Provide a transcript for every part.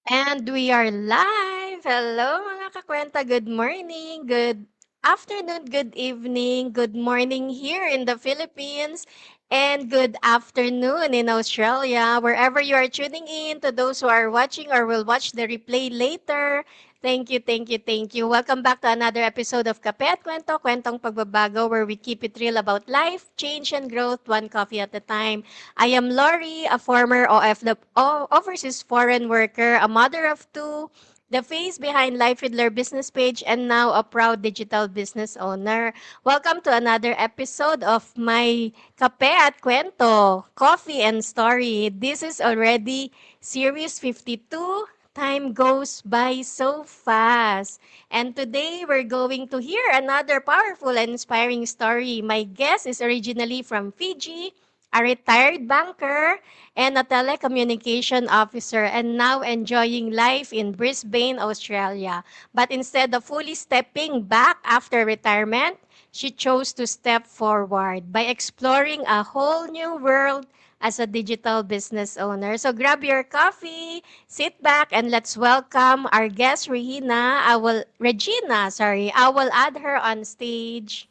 And we are live! Hello mga kakwenta, good morning, good afternoon, good evening, good morning here in the Philippines, and good afternoon in Australia, wherever you are tuning in, to those who are watching or will watch the replay later. Thank you, thank you, thank you. Welcome back to another episode of Kape at Kwento, Kwentong Pagbabago, where we keep it real about life, change, and growth, one coffee at a time. I am Lori, a former overseas foreign worker, a mother of two, the face behind Life Fiddler business page, and now a proud digital business owner. Welcome to another episode of my Kape at Cuento, Coffee and Story. This is already series 52. Time goes by so fast. And today we're going to hear another powerful and inspiring story. My guest is originally from Fiji, a retired banker, and a telecommunication officer, and now enjoying life in Brisbane, Australia. But instead of fully stepping back after retirement, she chose to step forward by exploring a whole new world as a digital business owner. So grab your coffee, sit back, and let's welcome our guest, Regina. I will add her on stage.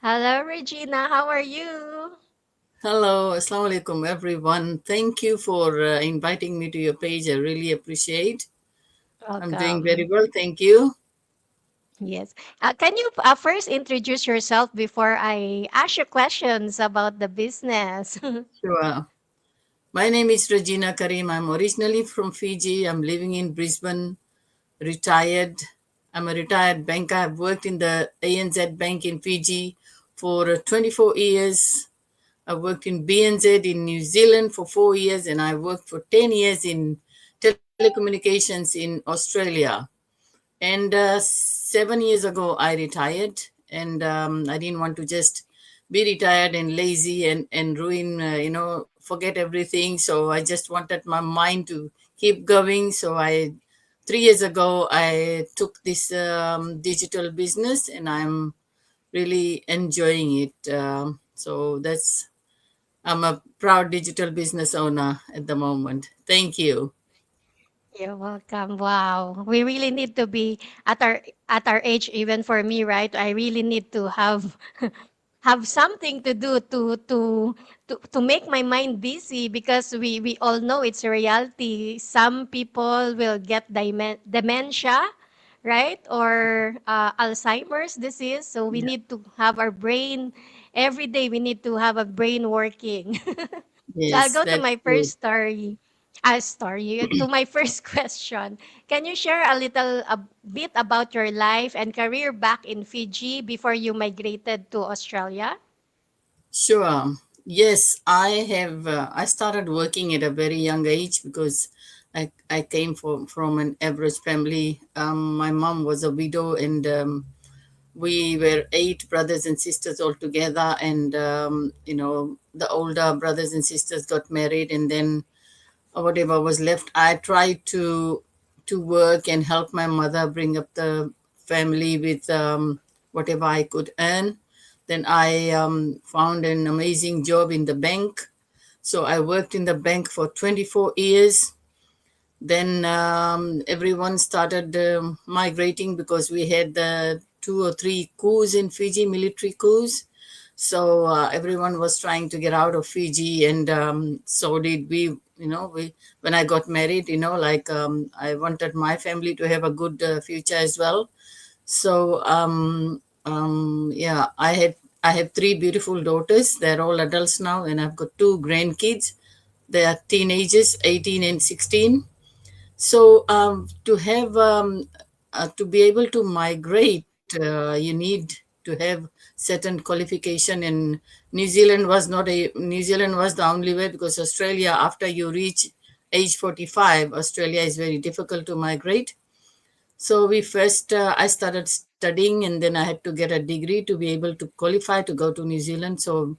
Hello, Regina. How are you? Hello, Assalamu alaikum, everyone. Thank you for inviting me to your page. I really appreciate. I'm doing very Welcome. well. Thank you. Yes. Can you first introduce yourself before I ask you questions about the business? Sure. My name is Regina Karim. I'm originally from Fiji. I'm living in Brisbane, retired. I'm a retired banker. I've worked in the ANZ Bank in Fiji for 24 years. I worked in BNZ in New Zealand for 4 years, and I worked for 10 years in telecommunications in Australia. And 7 years ago, I retired, and I didn't want to just be retired and lazy and ruin, forget everything. So I just wanted my mind to keep going. So 3 years ago, I took this digital business, and I'm really enjoying it. I'm a proud digital business owner at the moment. Thank you. You're welcome. Wow. We really need to be at our age, even for me, right? I really need to have have something to do to make my mind busy, because we all know it's a reality. Some people will get dementia, right? Or Alzheimer's disease. So we Yeah. need to have our brain every day. We need to have a brain working. So I'll Yes, go to that's my true. first story. To my first question. Can you share a bit about your life and career back in Fiji before you migrated to Australia? Sure. Yes, I have. I started working at a very young age because I came from an average family. My mom was a widow, and we were eight brothers and sisters all together. And the older brothers and sisters got married, and then whatever was left, I tried to work and help my mother bring up the family with whatever I could earn. Then I found an amazing job in the bank. So I worked in the bank for 24 years. Then everyone started migrating because we had two or three coups in Fiji, military coups. So everyone was trying to get out of Fiji, and so did we. We when I got married, I wanted my family to have a good future as well. So yeah, I have three beautiful daughters. They're all adults now, and I've got two grandkids. They are teenagers, 18 and 16. So to be able to migrate, you need to have certain qualification. And New Zealand was the only way, because Australia, after you reach age 45, Australia is very difficult to migrate. So I started studying, and then I had to get a degree to be able to qualify to go to New Zealand. So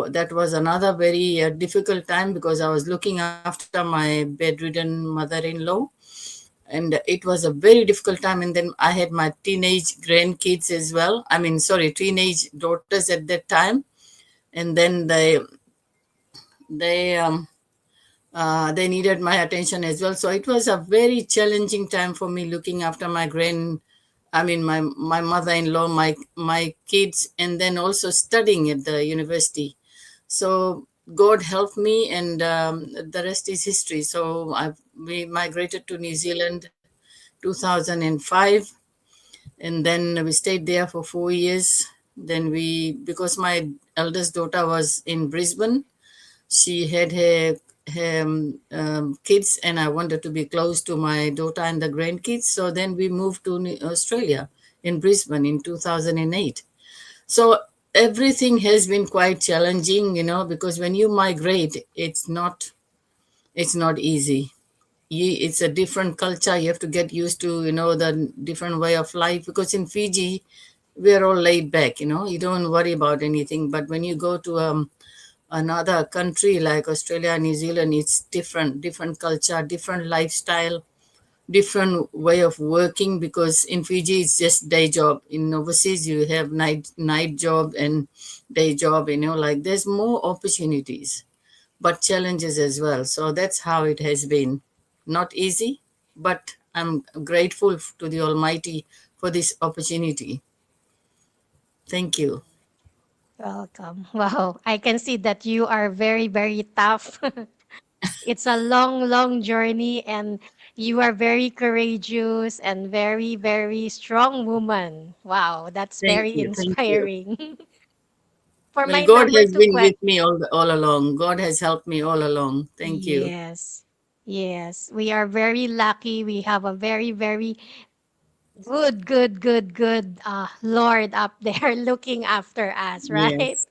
that was another very difficult time, because I was looking after my bedridden mother-in-law, and it was a very difficult time. And then I had my teenage grandkids as well. I mean, sorry, teenage daughters at that time. And then they They needed my attention as well. So it was a very challenging time for me, looking after my my mother-in-law, my kids, and then also studying at the university. So God helped me, and the rest is history. So we migrated to New Zealand 2005, and then we stayed there for 4 years. Then because my eldest daughter was in Brisbane, she had her kids, and I wanted to be close to my daughter and the grandkids. So then we moved to Australia in Brisbane in 2008. So everything has been quite challenging, because when you migrate, it's not easy. It's a different culture. You have to get used to, the different way of life. Because in Fiji, we're all laid back. You don't worry about anything. But when you go to another country like Australia, New Zealand, it's different culture, different lifestyle, different way of working. Because in Fiji it's just day job. In overseas you have night job and day job. Like there's more opportunities, but challenges as well. So that's how it has been. Not easy, but I'm grateful to the Almighty for this opportunity. Thank you. Welcome. Wow, I can see that you are very, very tough. It's a long, long journey, and you are very courageous and very, very strong woman. Wow, that's Thank very you. Thank you. inspiring. For Well, my God number has two been question. with me all along. God has helped me all along. Thank you. Yes. Yes. We are very lucky. We have a very, very good Lord up there looking after us, right? Yes.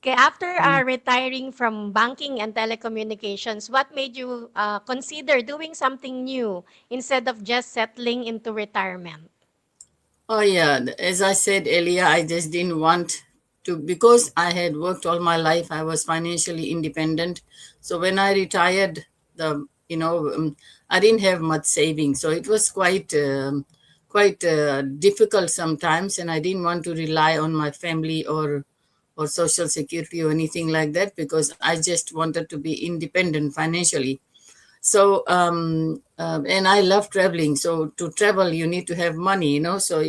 Okay, after Mm. retiring from banking and telecommunications, what made you consider doing something new instead of just settling into retirement? Oh, yeah. As I said earlier, I just didn't want to, because I had worked all my life, I was financially independent. So when I retired, I didn't have much savings. So it was quite difficult sometimes. And I didn't want to rely on my family or social security or anything like that, because I just wanted to be independent financially. So and I love traveling. So to travel you need to have money, so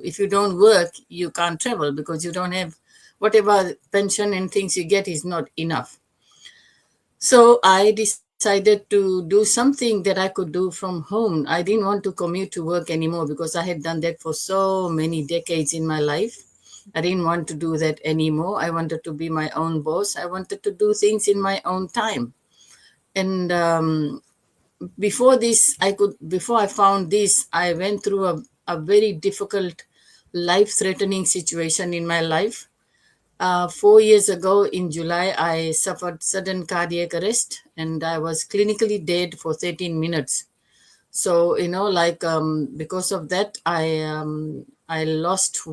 if you don't work you can't travel, because you don't have whatever pension and things you get is not enough. So I decided to do something that I could do from home. I didn't want to commute to work anymore, because I had done that for so many decades in my life. I didn't want to do that anymore. I wanted to be my own boss. I wanted to do things in my own time. And before I found this, I went through a very difficult, life threatening situation in my life. 4 years ago in July, I suffered sudden cardiac arrest, and I was clinically dead for 13 minutes. So, because of that, I lost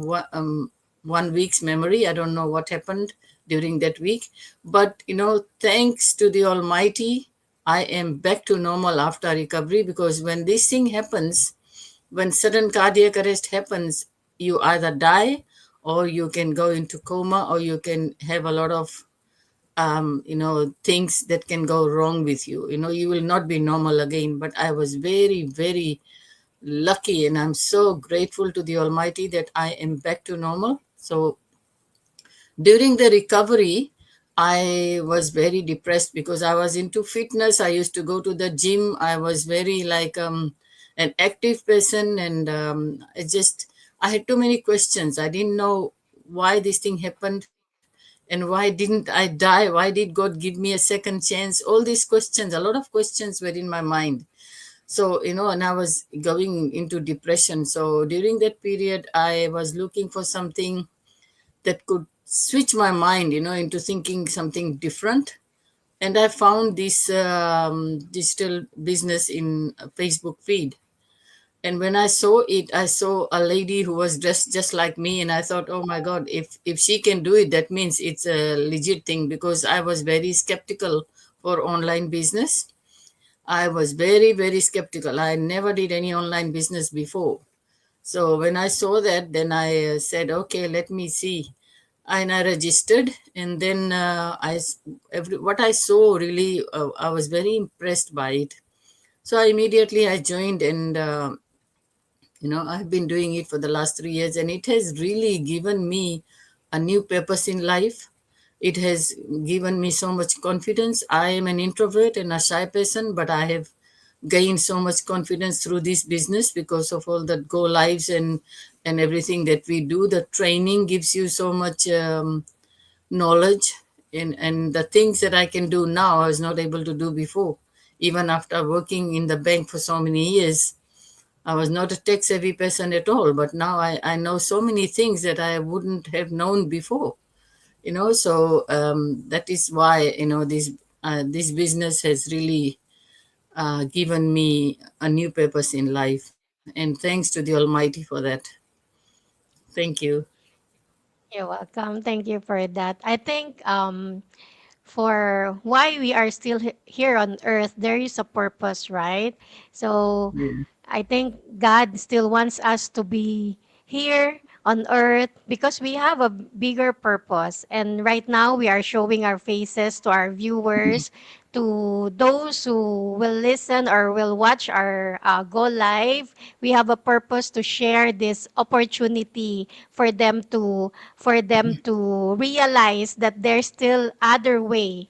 1 week's memory. I don't know what happened during that week, but thanks to the Almighty, I am back to normal after recovery. Because when this thing happens, when sudden cardiac arrest happens, you either die, or you can go into coma, or you can have a lot of things that can go wrong with you. You will not be normal again. But I was very, very lucky, and I'm so grateful to the Almighty that I am back to normal. So during the recovery, I was very depressed, because I was into fitness. I used to go to the gym. I was very like an active person, and I had too many questions. I didn't know why this thing happened, and why didn't I die? Why did God give me a second chance? All these questions, a lot of questions were in my mind. So, and I was going into depression. So during that period, I was looking for something that could switch my mind, into thinking something different. And I found this digital business in a Facebook feed. And when I saw it, I saw a lady who was dressed just like me, and I thought, oh my God, if she can do it, that means it's a legit thing. Because I was very skeptical for online business. I was very, very skeptical. I never did any online business before. So when I saw that, then I said, okay, let me see. and I registered, and then what I saw really, I was very impressed by it. So immediately I joined, and I've been doing it for the last 3 years, and it has really given me a new purpose in life. It has given me so much confidence. I am an introvert and a shy person, but I have gained so much confidence through this business because of all the go lives and everything that we do. The training gives you so much knowledge, and the things that I can do now I was not able to do before. Even after working in the bank for so many years, I was not a tech savvy person at all, but now I know so many things that I wouldn't have known before. So that is why this business has really given me a new purpose in life, and thanks to the Almighty for that. Thank you. You're welcome. Thank you for that. I think for why we are still here on earth, there is a purpose, right? So Yeah. I think God still wants us to be here on earth because we have a bigger purpose. And right now, we are showing our faces to our viewers, to those who will listen or will watch our Go Live. We have a purpose to share this opportunity for them to realize that there's still other way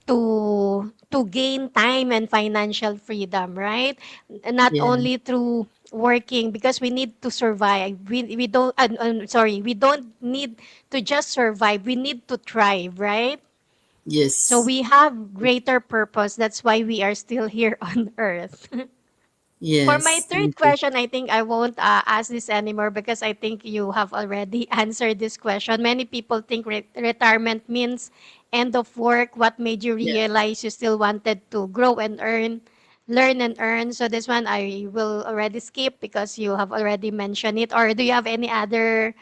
to gain time and financial freedom, right? Not Yeah. only through working because we need to survive. We don't sorry, we don't need to just survive. We need to thrive, right? So Yes. we have greater purpose. That's why we are still here on earth. For my Yes. third Thank you. question, I think I won't ask this anymore because I think you have already answered this question. Many people think retirement means end of work. What made you Yeah. realize you still wanted to grow and earn, learn and earn? So this one I will already skip because you have already mentioned it. Or do you have any other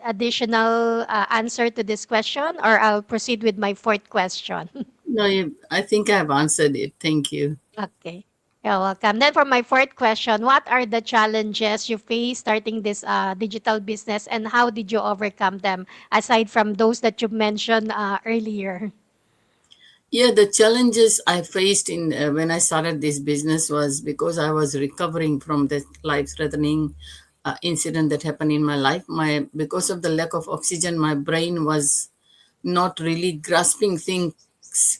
additional answer to this question? Or I'll proceed with my fourth question. No, I think I've answered it. Thank you. Okay. You're welcome. Then for my fourth question, what are the challenges you face starting this digital business and how did you overcome them aside from those that you mentioned earlier? Yeah, the challenges I faced in when I started this business was because I was recovering from that life-threatening incident that happened in my life. My Because of the lack of oxygen, my brain was not really grasping things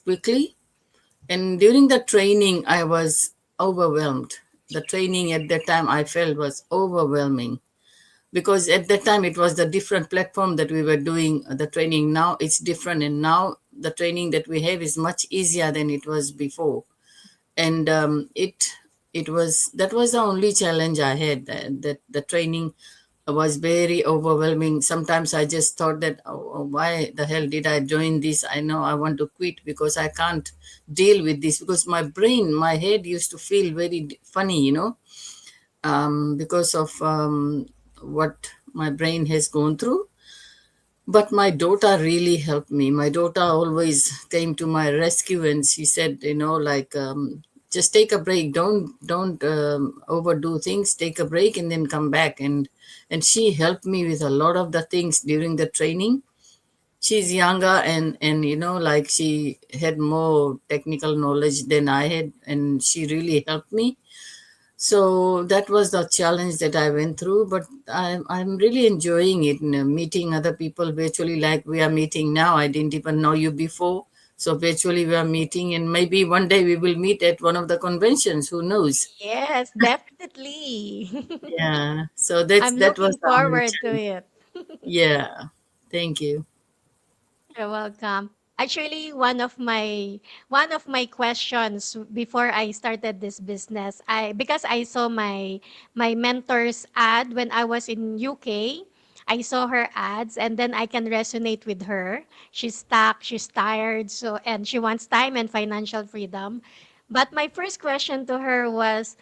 quickly. And during the training, I was overwhelmed. The training at that time I felt was overwhelming because at that time it was the different platform that we were doing the training. Now it's different, and now the training that we have is much easier than it was before. And it was that was the only challenge I had, that the training was very overwhelming. Sometimes I just thought that, oh, why the hell did I join this? I know I want to quit because I can't deal with this, because my head used to feel very funny, because of what my brain has gone through. But my daughter really helped me. My daughter always came to my rescue, and she said, like, just take a break. Don't overdo things. Take a break and then come back. And she helped me with a lot of the things during the training. She's younger, and like, she had more technical knowledge than I had, and she really helped me. So that was the challenge that I went through, but I'm really enjoying it. Meeting other people virtually, like we are meeting now. I didn't even know you before, so virtually we are meeting, and maybe one day we will meet at one of the conventions. Who knows? Yes, definitely. Yeah. So that I'm that was looking the only forward to challenge. it. Yeah. Thank you. You're welcome. Actually, one of my questions before I started this business, I because I saw my mentor's ad when I was in UK. I saw her ads and then I can resonate with her. She's stuck, she's tired, so and she wants time and financial freedom. But my first question to her was,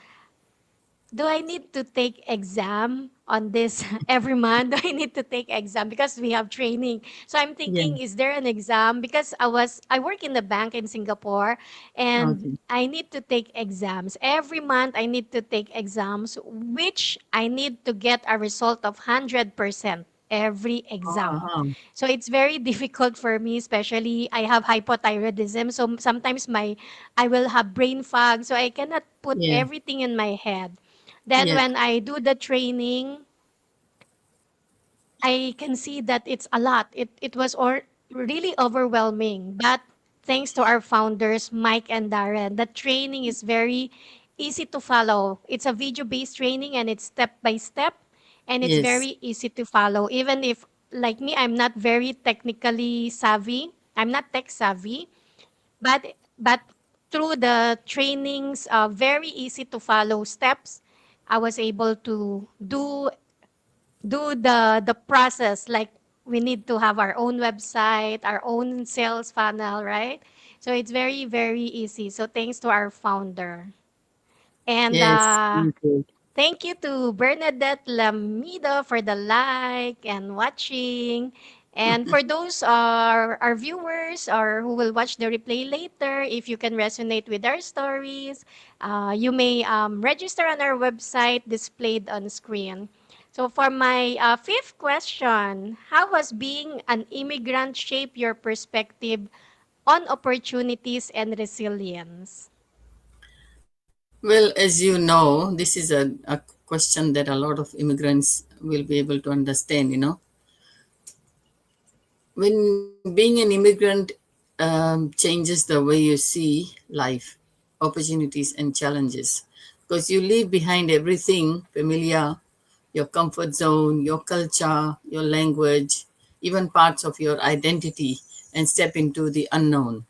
do I need to take exam on this every month? Do I need to take exam because we have training? So I'm Yeah. thinking, is there an exam? Because I work in the bank in Singapore, and Okay. I need to take exams every month. I need to take exams, which I need to get a result of 100%. every exam. Uh-huh. So it's very difficult for me, especially I have hypothyroidism. So sometimes I will have brain fog, so I cannot put Yeah. everything in my head. Then Yeah. when I do the training, I can see that it's a lot. It was really overwhelming. But thanks to our founders, Mike and Darren, the training is very easy to follow. It's a video-based training and it's step by step and it's Yes. very easy to follow. Even if like me, I'm not very technically savvy. I'm not tech savvy, but through the trainings, very easy to follow steps, I was able to do the process, like we need to have our own website, our own sales funnel, right? So it's very very easy, so thanks to our founder. And Yes. Thank you. thank you to Bernadette Lamido for the like and watching. And for those our viewers or who will watch the replay later, if you can resonate with our stories, you may register on our website displayed on screen. So for my fifth question, how has being an immigrant shape your perspective on opportunities and resilience? Well, as you know, this is a question that a lot of immigrants will be able to understand, you know. When being an immigrant changes the way you see life, opportunities, and challenges, because you leave behind everything familiar, your comfort zone, your culture, your language, even parts of your identity, and step into the unknown.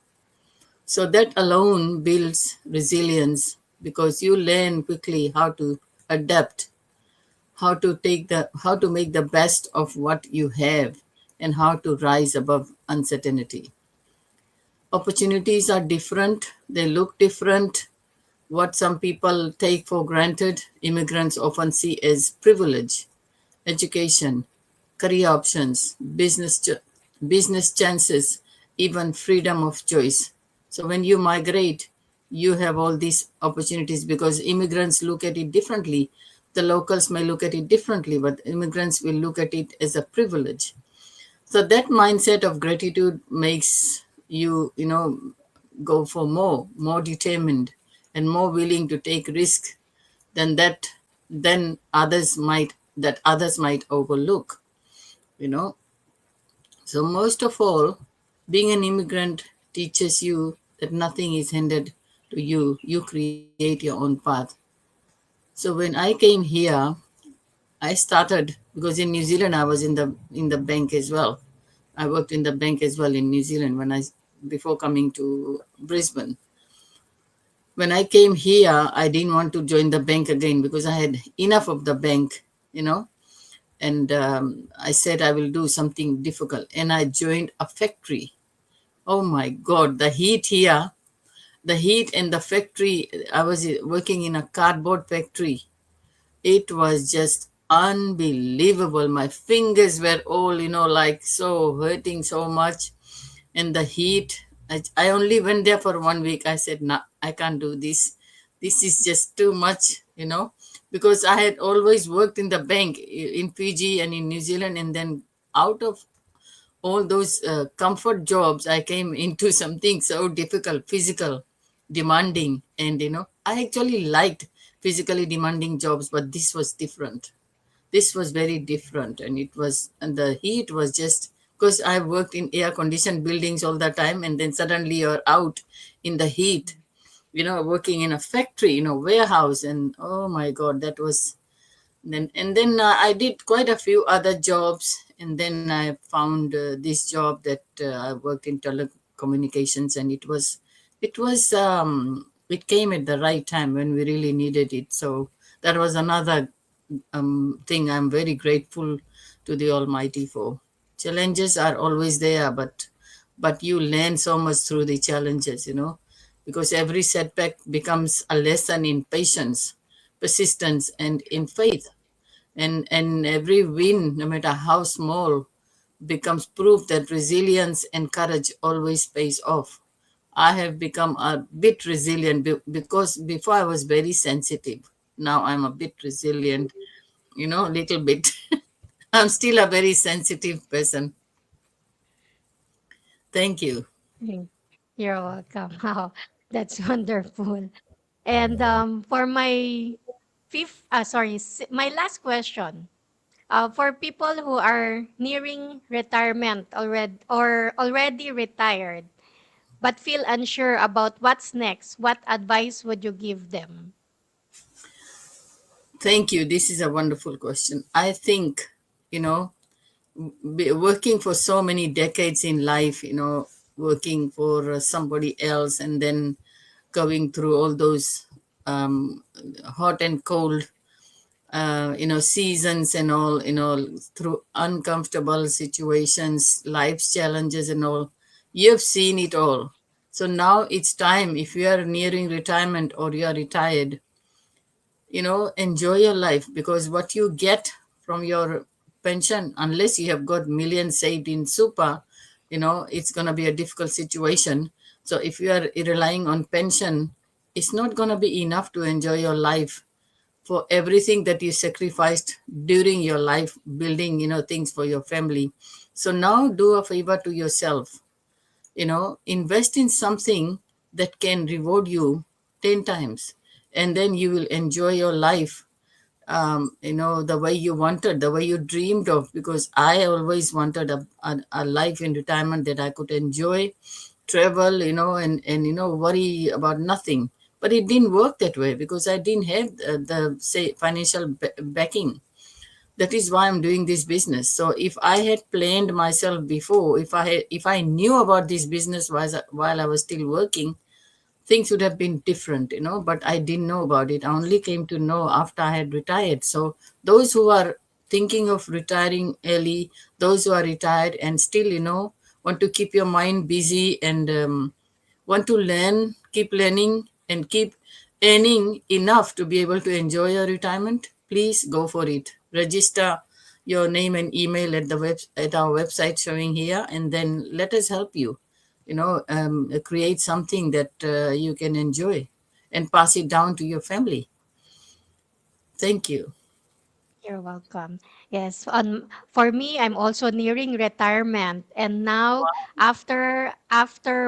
So that alone builds resilience because you learn quickly how to adapt, how to make the best of what you have, and how to rise above uncertainty. Opportunities are different, they look different. What some people take for granted, immigrants often see as privilege, education, career options, business chances, even freedom of choice. So when you migrate, you have all these opportunities because immigrants look at it differently. The locals may look at it differently, but immigrants will look at it as a privilege. So that mindset of gratitude makes you, go for more determined and more willing to take risk than others might overlook, you know. So most of all, being an immigrant teaches you that nothing is handed to you. You create your own path. So when I came here, I started because in New Zealand I was in the bank as well. I worked in the bank as well in New Zealand before coming to Brisbane. When I came here, I didn't want to join the bank again because I had enough of the bank, you know. And I said I will do something difficult, and I joined a factory. Oh my God, the heat here, the heat in the factory. I was working in a cardboard factory. It was just unbelievable. My fingers were all, like so hurting so much. And the heat, I only went there for 1 week. I said, nah, I can't do this. This is just too much, because I had always worked in the bank in Fiji and in New Zealand. And then out of all those comfort jobs, I came into something so difficult, physical, demanding. And, I actually liked physically demanding jobs, but this was different. This was very different. And the heat was just because I worked in air conditioned buildings all the time. And then suddenly you're out in the heat, working in a factory, warehouse. And oh my God, that was and then I did quite a few other jobs, and then I found this job that I worked in telecommunications, and it came at the right time when we really needed it. So that was another thing I'm very grateful to the Almighty for. Challenges are always there, but you learn so much through the challenges, because every setback becomes a lesson in patience, persistence, and in faith. And every win, no matter how small, becomes proof that resilience and courage always pays off. I have become a bit resilient because before I was very sensitive. Now I'm a bit resilient, a little bit. I'm still a very sensitive person. Thank you. Mm. You're welcome. Wow, that's wonderful. And for my my last question. For people who are nearing retirement already retired, but feel unsure about what's next, what advice would you give them? Thank you. This is a wonderful question. I think, you know, working for so many decades in life, working for somebody else and then going through all those um, hot and cold, seasons and all, through uncomfortable situations, life's challenges and all. You've seen it all. So now it's time, if you are nearing retirement or you are retired, enjoy your life, because what you get from your pension, unless you have got millions saved in super, it's going to be a difficult situation. So if you are relying on pension, it's not going to be enough to enjoy your life for everything that you sacrificed during your life building, things for your family. So now do a favor to yourself, invest in something that can reward you 10 times, and then you will enjoy your life, the way you wanted, the way you dreamed of. Because I always wanted a life in retirement that I could enjoy, travel, and worry about nothing. But it didn't work that way because I didn't have the say financial backing. That is why I'm doing this business. So if I had planned myself before, if I knew about this business while I was still working, things would have been different, but I didn't know about it. I only came to know after I had retired. So those who are thinking of retiring early, those who are retired and still, want to keep your mind busy and want to learn, keep learning and keep earning enough to be able to enjoy your retirement, please go for it. Register your name and email at our website showing here, and then let us help you, create something that you can enjoy and pass it down to your family. Thank you. You're welcome. Yes, for me, I'm also nearing retirement, and now after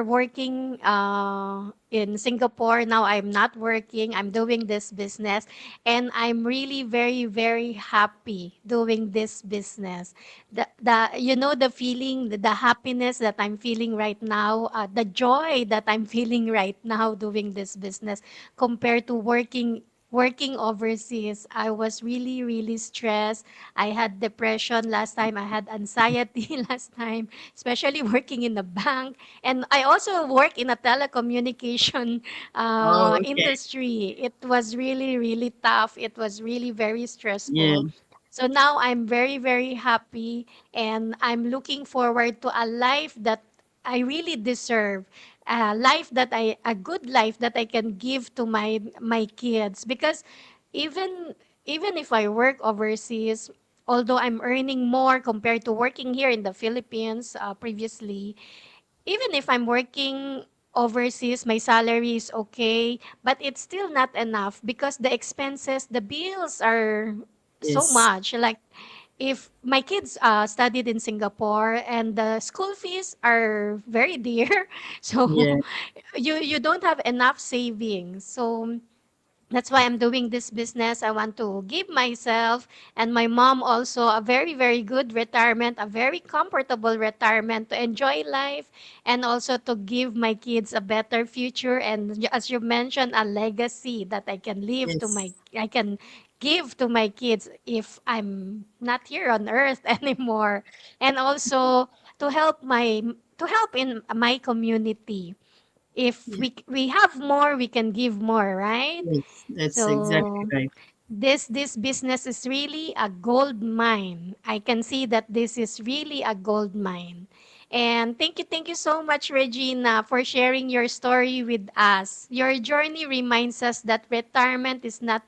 working in Singapore, now I'm not working. I'm doing this business, and I'm really very happy doing this business. The the feeling, the happiness that I'm feeling right now, the joy that I'm feeling right now doing this business compared to working overseas. I was really stressed. I had depression last time. I had anxiety last time, especially working in the bank. And I also work in a telecommunication Oh, okay. industry. It was really tough. It was really very Yeah. stressful. So now I'm very happy, and I'm looking forward to a life that I really deserve, a good life that I can give to my kids. Because even even if I work overseas, although I'm earning more compared to working here in the Philippines previously, even if I'm working overseas, my salary is okay, but it's still not enough because the expenses, the bills are so Yes. much. Like if my kids studied in Singapore and the school fees are very dear, so Yeah. you don't have enough savings. So that's why I'm doing this business. I want to give myself and my mom also a very good retirement, a very comfortable retirement to enjoy life, and also to give my kids a better future, and as you mentioned, a legacy that Yes. I can give to my kids if I'm not here on earth anymore. And also to help in my community. If Yeah. we have more, we can give more, right? Yes. That's exactly So right. this business is really a gold mine. I can see that this is really a gold mine. And thank you so much, Regina, for sharing your story with us. Your journey reminds us that retirement is not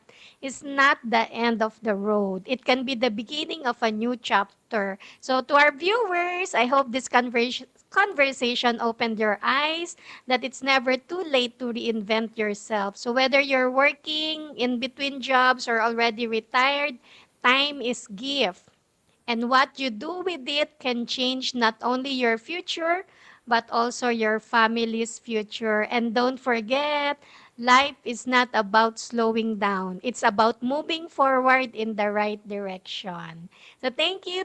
the end of the road. It can be the beginning of a new chapter. So to our viewers, I hope this conversation opened your eyes that it's never too late to reinvent yourself. So whether you're working in between jobs or already retired, time is gift. And what you do with it can change not only your future, but also your family's future. And don't forget, life is not about slowing down. It's about moving forward in the right direction. So thank you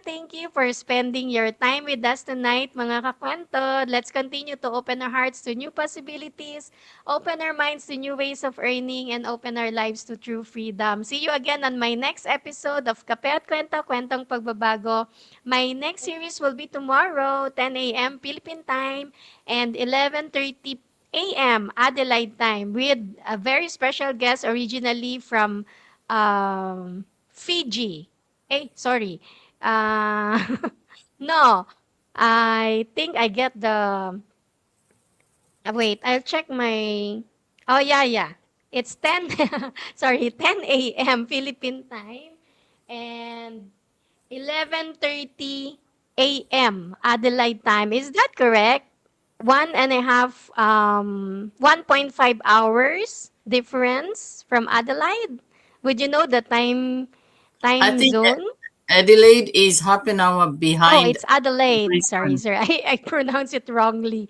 for spending your time with us tonight, mga kakwento. Let's continue to open our hearts to new possibilities, open our minds to new ways of earning, and open our lives to true freedom. See you again on my next episode of Kape at Kwento, Kwentong Pagbabago. My next series will be tomorrow, 10 a.m. Philippine time and 11:30 a.m. Adelaide time with a very special guest originally from Fiji. Sorry. Uh, no, I think I get the wait, I'll check my oh, yeah, yeah. It's 10 sorry, 10 a.m. Philippine time and 11:30 a.m. Adelaide time. Is that correct? 1.5 hours difference from Adelaide. Would you know the I time think zone? Adelaide is half an hour Oh, behind it's Adelaide. Sorry, Brisbane. sir. I pronounced it wrongly.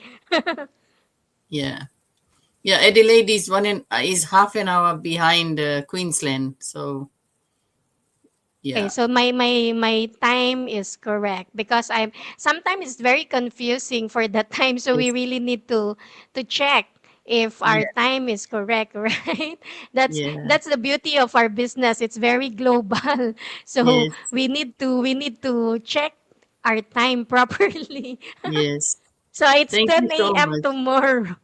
Yeah. Yeah, Adelaide is half an hour behind Queensland. So Okay, yeah, so my time is correct because I'm sometimes it's very confusing for the time, so we yes, really need to check if our yeah, time is correct, right? yeah, That's the beauty of our business. It's very global. So yes, we need to check our time properly. yes. So it's Thank you 10 so a.m. much. tomorrow.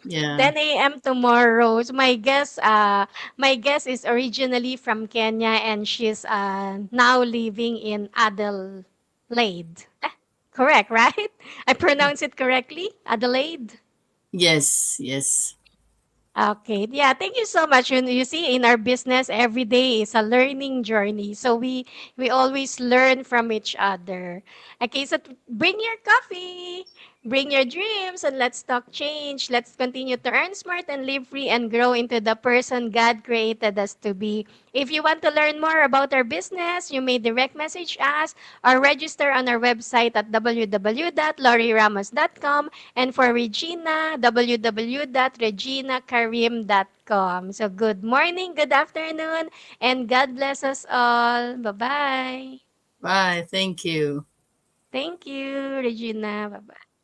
Yeah. 10 a.m. tomorrow. So my guest is originally from Kenya and she's now living in Adelaide. Correct, right? I pronounce it correctly? Adelaide? Yes, yes, Okay. Yeah, thank you so much. You see, in our business, every day is a learning journey. So we always learn from each other. Okay, so bring your coffee, bring your dreams, and let's talk change. Let's continue to earn smart and live free and grow into the person God created us to be. If you want to learn more about our business, you may direct message us or register on our website at www.loriramos.com. And for Regina, www.reginakarim.com. So good morning, good afternoon, and God bless us all. Bye-bye. bye. Thank you. Thank you, Regina. Bye-bye.